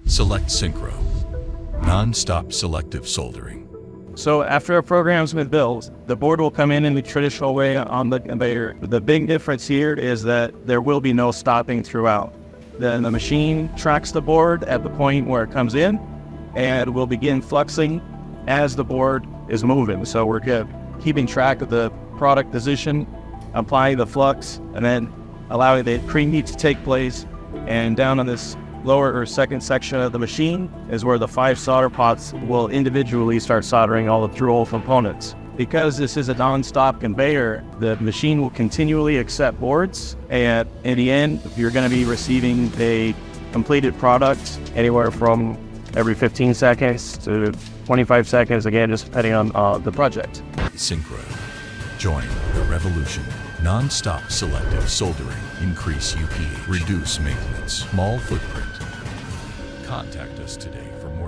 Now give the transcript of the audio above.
SELECT Synchro, non-stop selective soldering. So after a program's been built, the board will come in the traditional way on the conveyor. The big difference here is that there will be no stopping throughout. Then the machine tracks the board at the point where it comes in and will begin fluxing as the board is moving. So we're keeping track of the product position, applying the flux, and then allowing the preheat to take place. And down on this lower or second section of the machine is where the 5 solder pots will individually start soldering all the through-hole components. Because this is a non-stop conveyor, the machine will continually accept boards, and in the end, you're going to be receiving a completed product anywhere from every 15 seconds to 25 seconds, again, just depending on the project. Synchro. Join the revolution. Non-stop selective soldering. Increase UPH. Reduce maintenance. Small footprint. Contact us today for more.